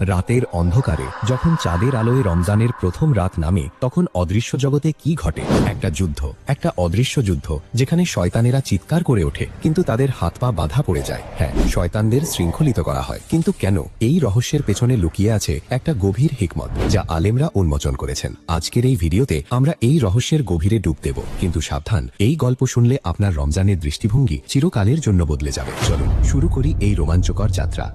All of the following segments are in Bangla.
রাতের অন্ধকারে যখন চাঁদের আলোয় রমজানের প্রথম রাত নামে তখন অদৃশ্য জগতে কি ঘটে? একটা যুদ্ধ, একটা অদৃশ্য যুদ্ধ, যেখানে শয়তানেরা চিৎকার করে ওঠে কিন্তু তাদের হাত পা বাঁধা পড়ে যায়। হ্যাঁ, শয়তানদের শৃঙ্খলিত করা হয়। কিন্তু কেন? এই রহস্যের পেছনে লুকিয়ে আছে একটা গভীর হিকমত, যা আলেমরা উন্মোচন করেছেন। আজকের এই ভিডিওতে আমরা এই রহস্যের গভীরে ডুব দেব। কিন্তু সাবধান, এই গল্প শুনলে আপনার রমজানের দৃষ্টিভঙ্গি চিরকালের জন্য বদলে যাবে। চলুন শুরু করি এই রোমাঞ্চকর যাত্রা।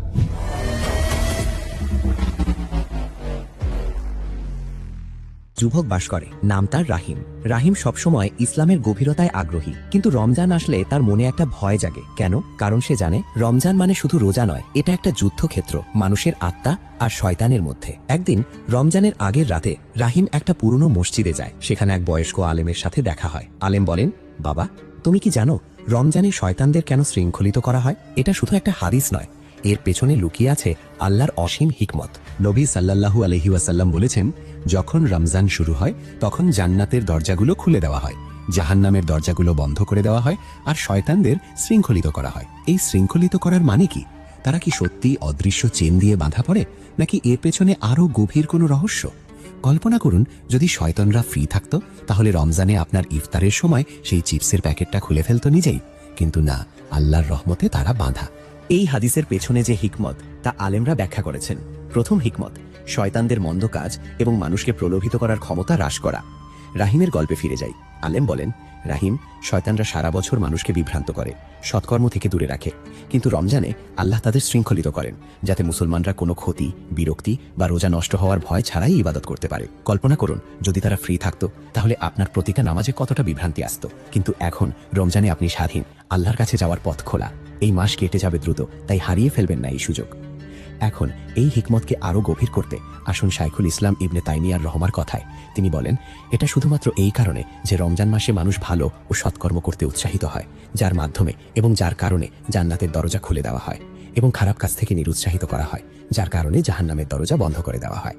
যুবক বাস করে, নাম তার রাহিম। রাহিম সবসময় ইসলামের গভীরতায় আগ্রহী, কিন্তু রমজান আসলে তার মনে একটা ভয় জাগে। কেন? কারণ সে জানে রমজান মানে শুধু রোজা নয়, এটা একটা যুদ্ধক্ষেত্র মানুষের আত্মা আর শয়তানের মধ্যে। একদিন রমজানের আগের রাতে রাহিম একটা পুরনো মসজিদে যায়। সেখানে এক বয়স্ক আলেমের সাথে দেখা হয়। আলেম বলেন, বাবা, তুমি কি জানো রমজানে শয়তানদের কেন শৃঙ্খলিত করা হয়? এটা শুধু একটা হাদিস নয়, এর পেছনে লুকিয়ে আছে আল্লাহর অসীম হিকমত। নবী সাল্লাল্লাহু আলাইহি ওয়াসাল্লাম বলেছেন, যখন রমজান শুরু হয় তখন জান্নাতের দরজাগুলো খুলে দেওয়া হয়, জাহান্নামের দরজাগুলো বন্ধ করে দেওয়া হয়, আর শয়তানদের শৃঙ্খলিত করা হয়। এই শৃঙ্খলিত করার মানে কি? তারা কি সত্যি অদৃশ্য চেন দিয়ে বাঁধা পড়ে, নাকি এর পেছনে আরও গভীর কোনো রহস্য? কল্পনা করুন, যদি শয়তানরা ফ্রি থাকতো, তাহলে রমজানে আপনার ইফতারের সময় সেই চিপসের প্যাকেটটা খুলে ফেলতো নিজেই। কিন্তু না, আল্লাহর রহমতে তারা বাঁধা। এই হাদিসের পেছনে যে হিকমত, তা আলেমরা ব্যাখ্যা করেছেন। প্রথম হিকমত, শয়তানদের মন্দ কাজ এবং মানুষকে প্রলোভিত করার ক্ষমতা হ্রাস করা। রাহিমের গল্পে ফিরে যাই। আলেম বলেন, রাহিম, শয়তানরা সারা বছর মানুষকে বিভ্রান্ত করে, সৎকর্ম থেকে দূরে রাখে। কিন্তু রমজানে আল্লাহ তাদের শৃঙ্খলিত করেন, যাতে মুসলমানরা কোনো ক্ষতি, বিরক্তি বা রোজা নষ্ট হওয়ার ভয় ছাড়াই ইবাদত করতে পারে। কল্পনা করুন, যদি তারা ফ্রি থাকতো, তাহলে আপনার প্রতিটা নামাজে কতটা বিভ্রান্তি আসতো। কিন্তু এখন রমজানে আপনি স্বাধীন, আল্লাহর কাছে যাওয়ার পথ খোলা। এই মাস কেটে যাবে দ্রুত, তাই হারিয়ে ফেলবেন না এই সুযোগ। এখন এই হিকমতকে আরও গভীর করতে আসুন শাইখুল ইসলাম ইবনে তাইমিয়ার রহমার কথায়। তিনি বলেন, এটা শুধুমাত্র এই কারণে যে রমজান মাসে মানুষ ভালো ও সৎকর্ম করতে উৎসাহিত হয়, যার মাধ্যমে এবং যার কারণে জান্নাতের দরজা খুলে দেওয়া হয়, এবং খারাপ কাজ থেকে নিরুৎসাহিত করা হয়, যার কারণে জাহান্নামের দরজা বন্ধ করে দেওয়া হয়।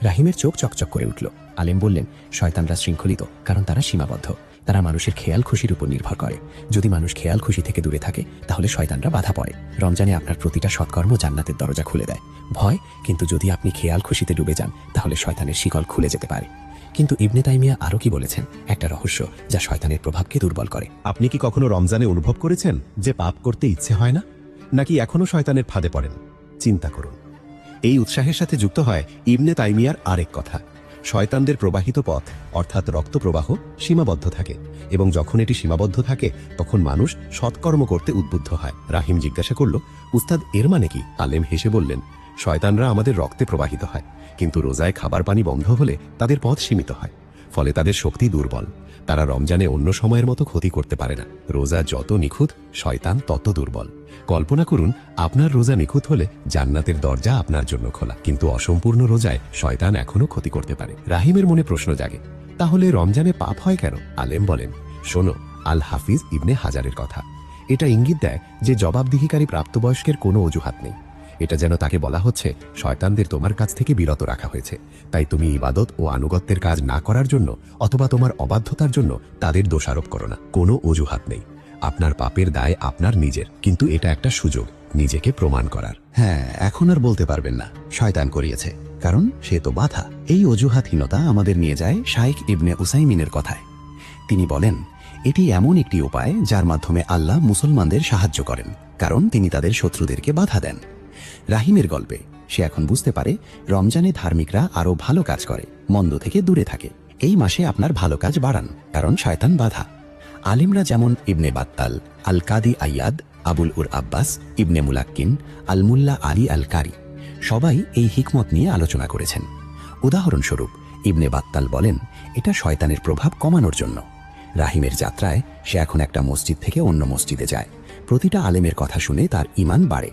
রাহিমের চোখ চকচক করে উঠল। আলেম বললেন, শয়তানরা শৃঙ্খলিত কারণ তারা সীমাবদ্ধ। তারা মানুষের খেয়াল খুশির উপর নির্ভর করে। যদি মানুষ খেয়াল খুশি থেকে দূরে থাকে, তাহলে শয়তানরা বাধা পড়ে। রমজানে আপনার প্রতিটা সৎকর্ম জান্নাতের দরজা খুলে দেয়। ভয়, কিন্তু যদি আপনি খেয়াল খুশিতে ডুবে যান, তাহলে শয়তানের শিকল খুলে যেতে পারে। কিন্তু ইবনে তাইমিয়া আরও কি বলেছেন? একটা রহস্য যা শয়তানের প্রভাবকে দুর্বল করে। আপনি কি কখনো রমজানে অনুভব করেছেন যে পাপ করতে ইচ্ছে হয় না, নাকি এখনো শয়তানের ফাঁদে পড়েন? চিন্তা করুন। এই উৎসাহের সাথে যুক্ত হয় ইবনে তাইমিয়ার আরেক কথা। শয়তানদের প্রবাহিত পথ, অর্থাৎ রক্ত প্রবাহ, সীমাবদ্ধ থাকে, এবং যখন এটি সীমাবদ্ধ থাকে তখন মানুষ সৎকর্ম করতে উদ্বুদ্ধ হয়। রাহিম জিজ্ঞাসা করল, উস্তাদ, এর মানে কি? আলেম হেসে বললেন, শয়তানরা আমাদের রক্তে প্রবাহিত হয়, কিন্তু রোজায় খাবার পানি বন্ধ হলে তাদের পথ সীমিত হয়, ফলে তাদের শক্তি দুর্বল। তারা রমজানে অন্য সময়ের মতো ক্ষতি করতে পারে না। রোজা যত নিখুঁত, শয়তান তত দুর্বল। কল্পনা করুন, আপনার রোজা নিখুঁত হলে জান্নাতের দরজা আপনার জন্য খোলা, কিন্তু অসম্পূর্ণ রোজায় শয়তান এখনো ক্ষতি করতে পারে। রাহিমের মনে প্রশ্ন জাগে, তাহলে রমজানে পাপ হয় কেন? আলেম বলেন, শোনো, আল হাফিজ ইবনে হাজারের কথা। এটা ইঙ্গিত দেয় যে জবাবদিহিকারী প্রাপ্তবয়স্কের কোনো অজুহাত নেই। এটা যেন তাকে বলা হচ্ছে, শয়তানদের তোমার কাছ থেকে বিরত রাখা হয়েছে, তাই তুমি ইবাদত ও আনুগত্যের কাজ না করার জন্য অথবা তোমার অবাধ্যতার জন্য তাদের দোষারোপ করো না। কোনো অজুহাত নেই। আপনার পাপের দায় আপনার নিজের, কিন্তু এটা একটা সুযোগ নিজেকে প্রমাণ করার। হ্যাঁ, এখন আর বলতে পারবেন না শয়তান করিয়েছে, কারণ সে তো বাধা। এই অজুহাতহীনতা আমাদের নিয়ে যায় শাইখ ইবনে উসাইমিনের কথায়। তিনি বলেন, এটি এমন একটি উপায় যার মাধ্যমে আল্লাহ মুসলমানদের সাহায্য করেন, কারণ তিনি তাদের শত্রুদেরকে বাধা দেন। রাহিমের গল্পে সে এখন বুঝতে পারে, রমজানে ধার্মিকরা আরও ভালো কাজ করে, মন্দ থেকে দূরে থাকে। এই মাসে আপনার ভালো কাজ বাড়ান, কারণ শয়তান বাধা। আলিমরা যেমন ইবনে বাত্তাল, আল কাদি আয়াদ, আবুল উর আব্বাস, ইবনে মুলাক্কিন, আল মুল্লা আলী আল কারি, সবাই এই হিকমত নিয়ে আলোচনা করেছেন। উদাহরণস্বরূপ ইবনে বাত্তাল বলেন, এটা শয়তানের প্রভাব কমানোর জন্য। রাহিমের যাত্রায় সে এখন একটা মসজিদ থেকে অন্য মসজিদে যায়। প্রতিটা আলেমের কথা শুনে তার ঈমান বাড়ে।